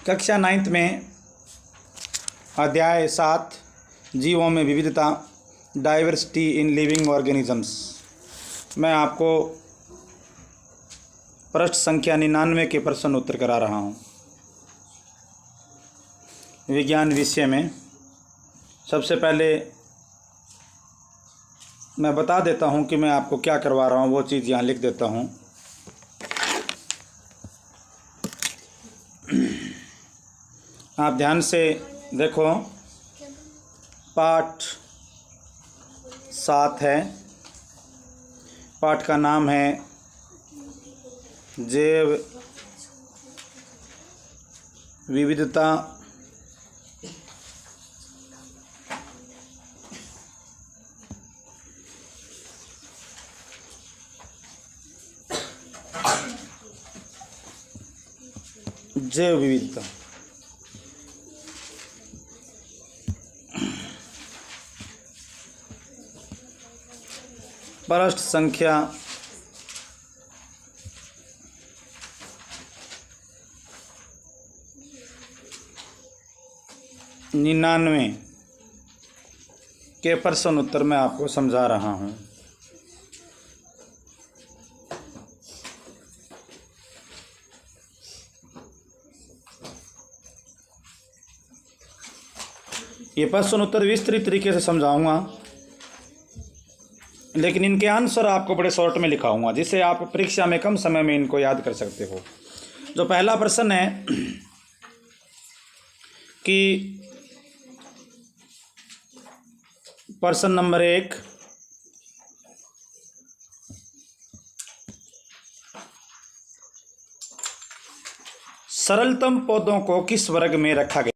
कक्षा 9th में अध्याय 7 जीवों में विविधता, डाइवर्सिटी इन लिविंग ऑर्गेनिजम्स मैं आपको पृष्ठ संख्या 99 के प्रश्न उत्तर करा रहा हूँ। विज्ञान विषय में सबसे पहले मैं बता देता हूँ कि मैं आपको क्या करवा रहा हूँ, वो चीज़ यहाँ लिख देता हूँ। आप ध्यान से देखो, पाठ 7 है। पाठ का नाम है जैव विविधता जैव विविधता। पृष्ठ संख्या 99 के प्रश्न उत्तर मैं आपको समझा रहा हूँ। ये प्रश्न उत्तर विस्तृत तरीके से समझाऊंगा, लेकिन इनके आंसर आपको बड़े शॉर्ट में लिखाऊंगा, जिससे आप परीक्षा में कम समय में इनको याद कर सकते हो। जो पहला प्रश्न है कि प्रश्न नंबर 1, सरलतम पौधों को किस वर्ग में रखा गया?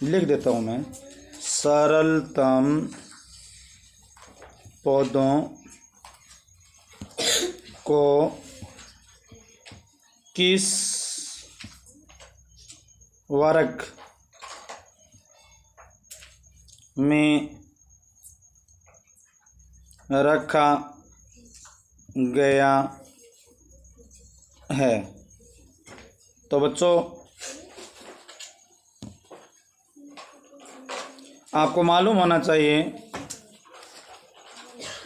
लिख देता हूं मैं, सरलतम पौधों को किस वर्ग में रखा गया है? तो बच्चों, आपको मालूम होना चाहिए,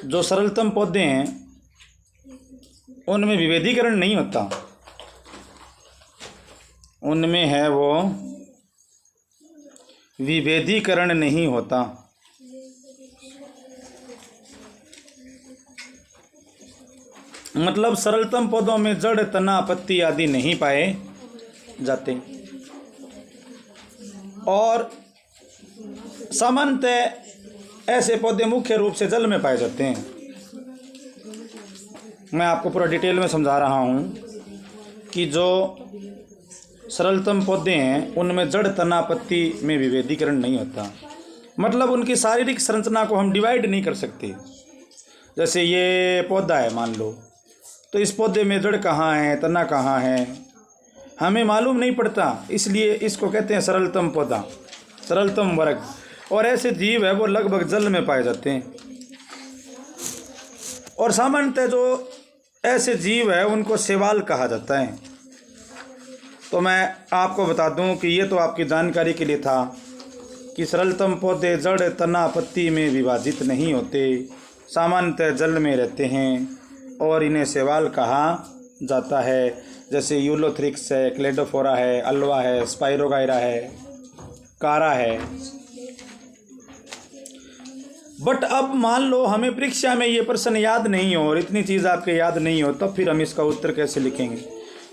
जो सरलतम पौधे हैं उनमें विभेदीकरण नहीं होता, उनमें है वो विभेदीकरण नहीं होता। मतलब सरलतम पौधों में जड़, तना, पत्ती आदि नहीं पाए जाते, और सामान्यतः ऐसे पौधे मुख्य रूप से जल में पाए जाते हैं। मैं आपको पूरा डिटेल में समझा रहा हूँ कि जो सरलतम पौधे हैं उनमें जड़, तना, पत्ती में विभेदीकरण नहीं होता। मतलब उनकी शारीरिक संरचना को हम डिवाइड नहीं कर सकते। जैसे ये पौधा है मान लो, तो इस पौधे में जड़ कहाँ है, तना कहाँ है, हमें मालूम नहीं पड़ता, इसलिए इसको कहते हैं सरलतम पौधा, सरलतम वर्ग। और ऐसे जीव है वो लगभग जल में पाए जाते हैं। और सामान्यतः जो ऐसे जीव है उनको शैवाल कहा जाता है। तो मैं आपको बता दूं कि ये तो आपकी जानकारी के लिए था कि सरलतम पौधे जड़, तना, पत्ती में विभाजित नहीं होते, सामान्यतः जल में रहते हैं और इन्हें शैवाल कहा जाता है। जैसे यूलोथ्रिक्स है, क्लेडोफोरा है, अल्वा है, स्पाइरोगाइरा है, कारा है। बट अब मान लो हमें परीक्षा में ये प्रश्न याद नहीं हो और इतनी चीज़ आपके याद नहीं हो, तब फिर हम इसका उत्तर कैसे लिखेंगे?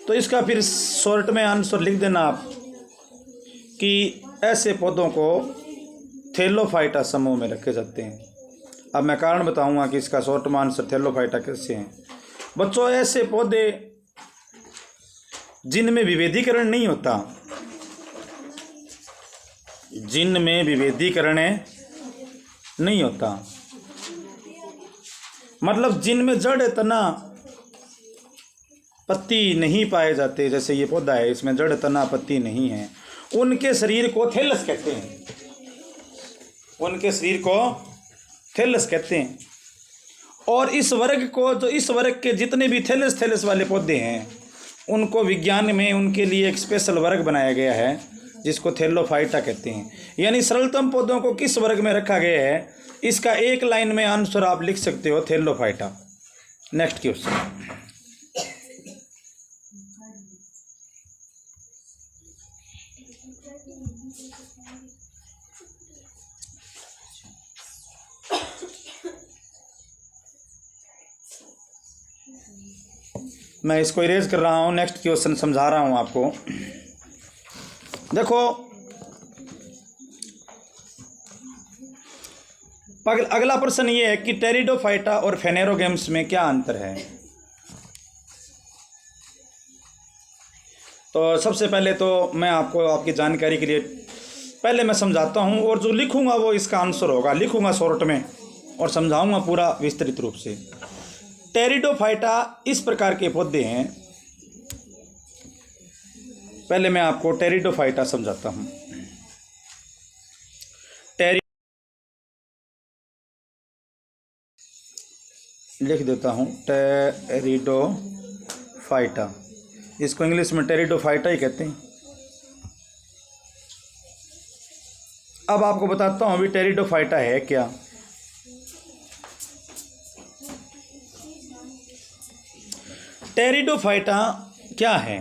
तो इसका फिर शॉर्ट में आंसर लिख देना आप कि ऐसे पौधों को थैलोफाइटा समूह में रखे जाते हैं। अब मैं कारण बताऊंगा कि इसका शॉर्ट में आंसर थैलोफाइटा कैसे हैं। बच्चों, ऐसे पौधे जिनमें विभेदीकरण नहीं होता, जिनमें विभेदीकरण नहीं होता, मतलब जिनमें जड़, तना, पत्ती नहीं पाए जाते। जैसे ये पौधा है, इसमें जड़, तना, पत्ती नहीं है, उनके शरीर को थैलस कहते हैं। उनके शरीर को थैलस कहते हैं। और इस वर्ग को, जो इस वर्ग के जितने भी थैलस थैलस वाले पौधे हैं, उनको विज्ञान में उनके लिए एक स्पेशल वर्ग बनाया गया है जिसको थैलोफाइटा कहते हैं। यानी सरलतम पौधों को किस वर्ग में रखा गया है, इसका एक लाइन में आंसर आप लिख सकते हो, थैलोफाइटा। Next question. मैं इसको इरेज कर रहा हूँ, नेक्स्ट क्वेश्चन समझा रहा हूँ आपको। देखो अगला प्रश्न ये है कि टेरिडोफाइटा और फेनेरोगेम्स में क्या अंतर है। तो सबसे पहले तो मैं आपको आपकी जानकारी के लिए पहले मैं समझाता हूँ, और जो लिखूंगा वो इसका आंसर होगा, लिखूंगा शॉर्ट में और समझाऊंगा पूरा विस्तृत रूप से। टेरिडोफाइटा इस प्रकार के पौधे हैं। पहले मैं आपको टेरिडोफाइटा समझाता हूँ। लिख देता हूँ टेरिडोफाइटा, इसको इंग्लिश में टेरिडोफाइटा ही कहते हैं। अब आपको बताता हूँ अभी टेरिडोफाइटा है क्या। टेरिडोफाइटा क्या है?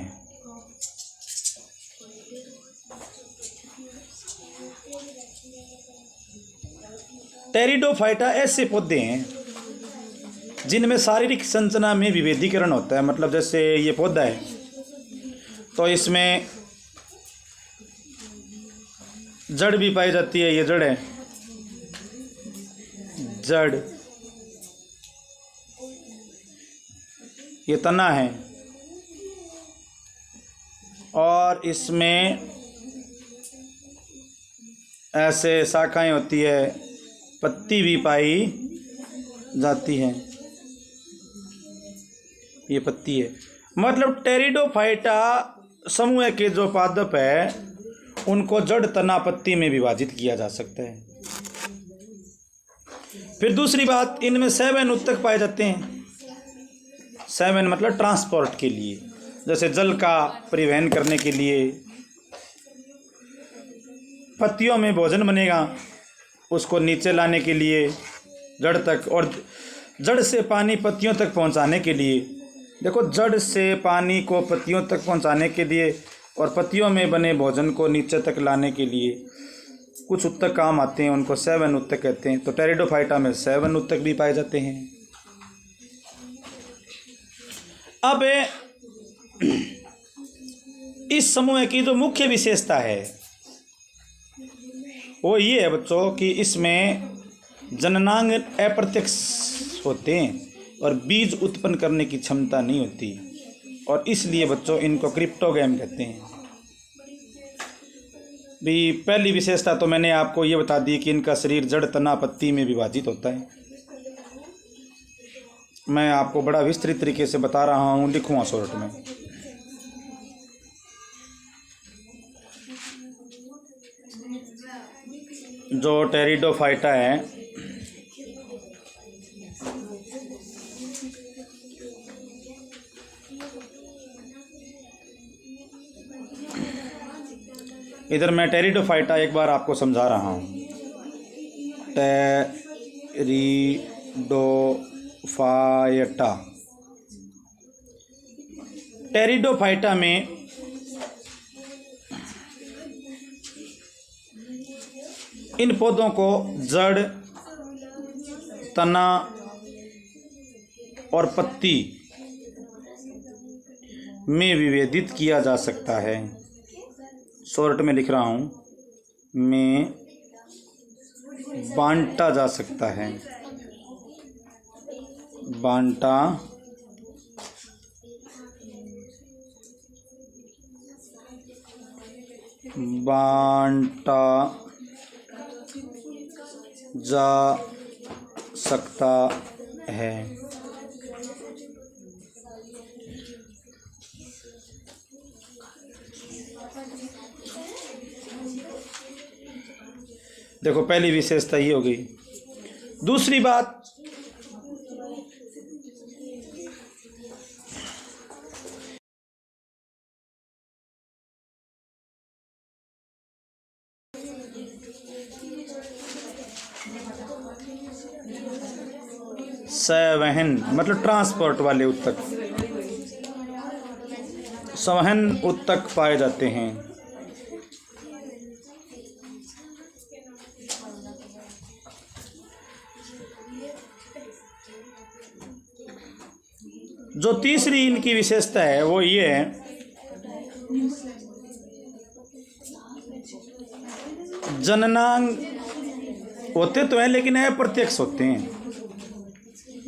टेरिडोफाइटा ऐसे पौधे हैं जिनमें शारीरिक संरचना में विभेदीकरण होता है। मतलब जैसे ये पौधा है तो इसमें जड़ भी पाई जाती है, ये जड़ है, जड़, ये तना है, और इसमें ऐसे शाखाएं होती है, पत्ती भी पाई जाती है, ये पत्ती है। मतलब टेरिडोफाइटा समूह के जो पादप है उनको जड़, तना, पत्ती में विभाजित किया जा सकता है। फिर दूसरी बात, इनमें 7 उत्तक पाए जाते हैं। 7 मतलब ट्रांसपोर्ट के लिए, जैसे जल का परिवहन करने के लिए, पत्तियों में भोजन बनेगा उसको नीचे लाने के लिए जड़ तक, और जड़ से पानी पत्तियों तक पहुंचाने के लिए। देखो, जड़ से पानी को पत्तियों तक पहुंचाने के लिए और पत्तियों में बने भोजन को नीचे तक लाने के लिए कुछ उत्तक काम आते हैं, उनको 7 उत्तक कहते हैं। तो टेरिडोफाइटा में 7 उत्तक भी पाए जाते हैं। अब इस समूह की जो मुख्य विशेषता है वो ये है बच्चों कि इसमें जननांग अप्रत्यक्ष होते हैं और बीज उत्पन्न करने की क्षमता नहीं होती, और इसलिए बच्चों इनको क्रिप्टोगैम कहते हैं। भी पहली विशेषता तो मैंने आपको ये बता दी कि इनका शरीर जड़, तना, पत्ती में विभाजित होता है। मैं आपको बड़ा विस्तृत तरीके से बता रहा हूँ, लिखूँगा शॉर्ट में। जो टेरिडोफाइटा है इधर मैं टेरिडोफाइटा एक बार आपको समझा रहा हूँ। टेरिडोफाइटा में इन पौधों को जड़, तना और पत्ती में विभेदित किया जा सकता है। शॉर्ट में लिख रहा हूँ, में बांटा जा सकता है, बांटा जा सकता है। देखो पहली विशेषता ये हो गई। दूसरी बात, संवहन मतलब ट्रांसपोर्ट वाले उत्तक, संवहन उत्तक पाए जाते हैं। जो तीसरी इनकी विशेषता है वो ये है, जननांग होते तो हैं लेकिन अप्रत्यक्ष होते हैं।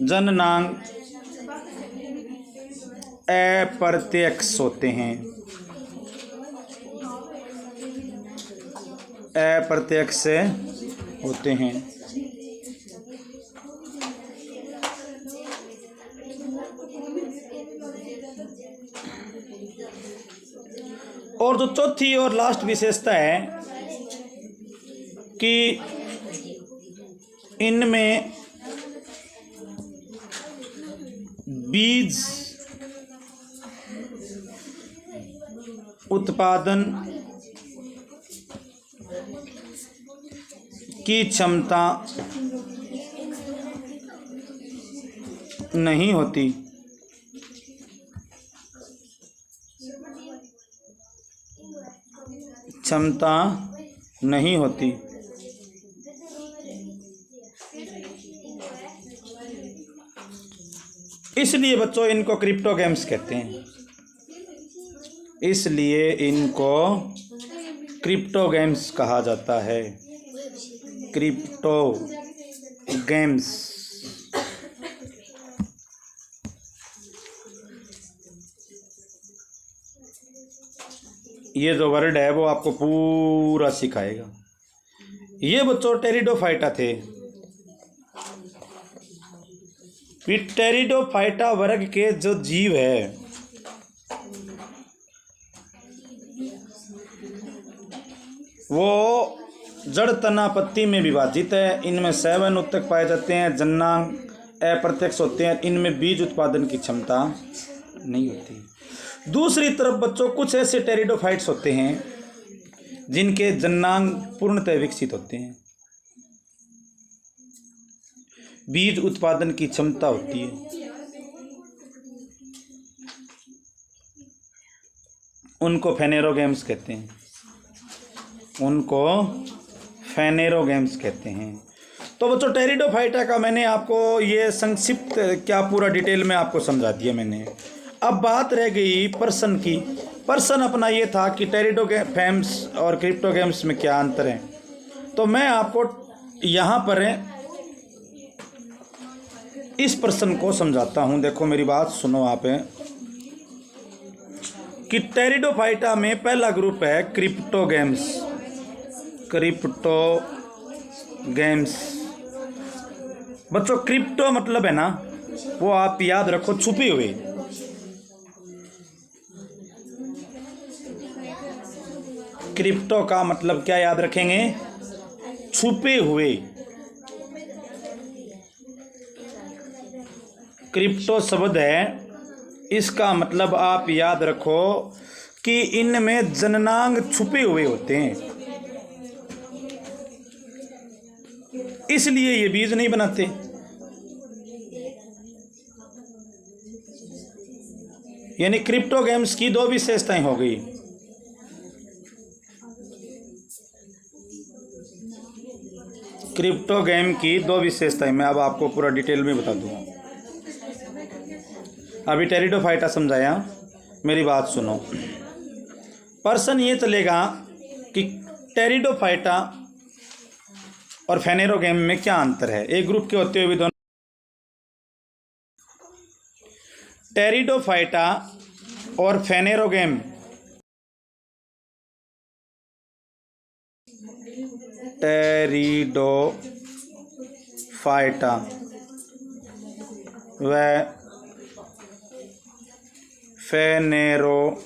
जननांग अप्रत्यक्ष होते हैं, अप्रत्यक्ष होते हैं। और जो चौथी और लास्ट विशेषता है कि इनमें बीज उत्पादन की क्षमता नहीं होती। क्षमता नहीं होती। इसलिए बच्चों इनको क्रिप्टोगेम्स कहते हैं। इसलिए इनको क्रिप्टोगेम्स कहा जाता है। क्रिप्टोगेम्स। ये जो वर्ड है वो आपको पूरा सिखाएगा। ये बच्चों टेरिडोफाइटा थे। टेरिडोफाइटा वर्ग के जो जीव है वो जड़ तना पत्ती में विभाजित है। इनमें 7 उत्तक पाए जाते हैं। जननांग अप्रत्यक्ष होते हैं। इनमें बीज उत्पादन की क्षमता नहीं होती। दूसरी तरफ बच्चों कुछ ऐसे टेरिडोफाइट्स होते हैं जिनके जननांग पूर्णतः विकसित होते हैं, बीज उत्पादन की क्षमता होती है। उनको फेनेरोगेम्स कहते हैं। उनको फेनेरोगेम्स कहते हैं। तो बच्चों टेरिडोफाइटा का मैंने आपको ये संक्षिप्त क्या पूरा डिटेल में आपको समझा दिया मैंने। अब बात रह गई पर्सन की। पर्सन अपना ये था कि टेरिडोफेम्स और क्रिप्टोगेम्स में क्या अंतर है। तो मैं आपको यहाँ पर इस पर्सन को समझाता हूँ। देखो मेरी बात सुनो आप कि टेरिडोफाइटा में पहला ग्रुप है क्रिप्टोगेम्स। क्रिप्टोगेम्स बच्चों क्रिप्टो मतलब है ना, वो आप याद रखो छुपे हुए। क्रिप्टो का मतलब क्या याद रखेंगे? छुपे हुए। क्रिप्टो शब्द है, इसका मतलब आप याद रखो कि इनमें जननांग छुपे हुए होते हैं, इसलिए ये बीज नहीं बनाते। यानी क्रिप्टोगेम्स की 2 विशेषताएं हो गई। क्रिप्टोगेम की 2 विशेषताएं मैं अब आपको पूरा डिटेल में बता दूंगा। अभी टेरिडोफाइटा समझाया, मेरी बात सुनो। पर्सन ये चलेगा कि टेरिडोफाइटा और फेनेरोगेम में क्या अंतर है। एक ग्रुप के होते हुए भी दोनों। टेरिडोफाइटा और फेनेरोगेम, टेरिडोफाइटा व फेनेरोगेम्स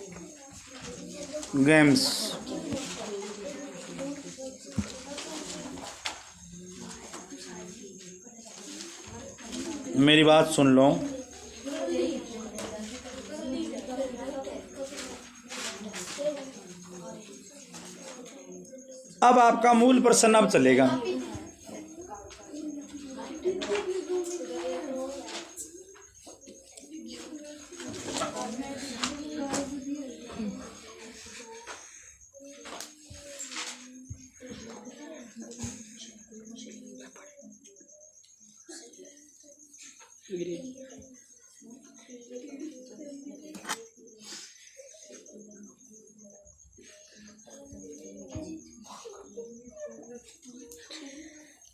मेरी बात सुन लो। अब आपका मूल प्रश्न अब चलेगा।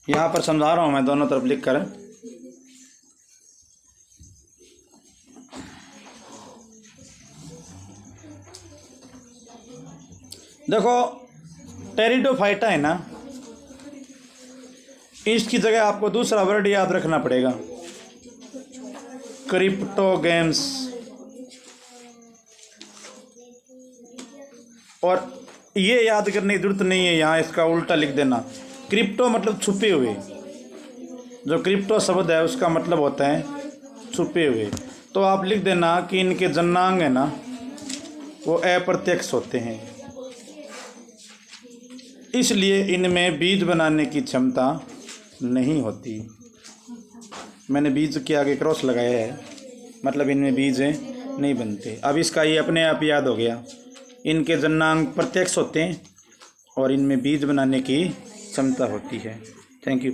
यहाँ पर समझा रहा हूँ मैं दोनों तरफ लिख कर। देखो टेरिडोफाइटा है ना, इसकी जगह आपको दूसरा वर्ड याद रखना पड़ेगा, क्रिप्टोगेम्स। और ये याद करने की जरूरत नहीं है, यहाँ इसका उल्टा लिख देना। क्रिप्टो मतलब छुपे हुए, जो क्रिप्टो शब्द है उसका मतलब होता है छुपे हुए। तो आप लिख देना कि इनके जन्नांग है ना वो अप्रत्यक्ष होते हैं, इसलिए इनमें बीज बनाने की क्षमता नहीं होती। मैंने बीज के आगे क्रॉस लगाया है, मतलब इनमें बीज नहीं बनते। अब इसका ये अपने आप याद हो गया, इनके जन्नांग प्रत्यक्ष होते हैं और इनमें बीज बनाने की क्षमता होती है। Thank you.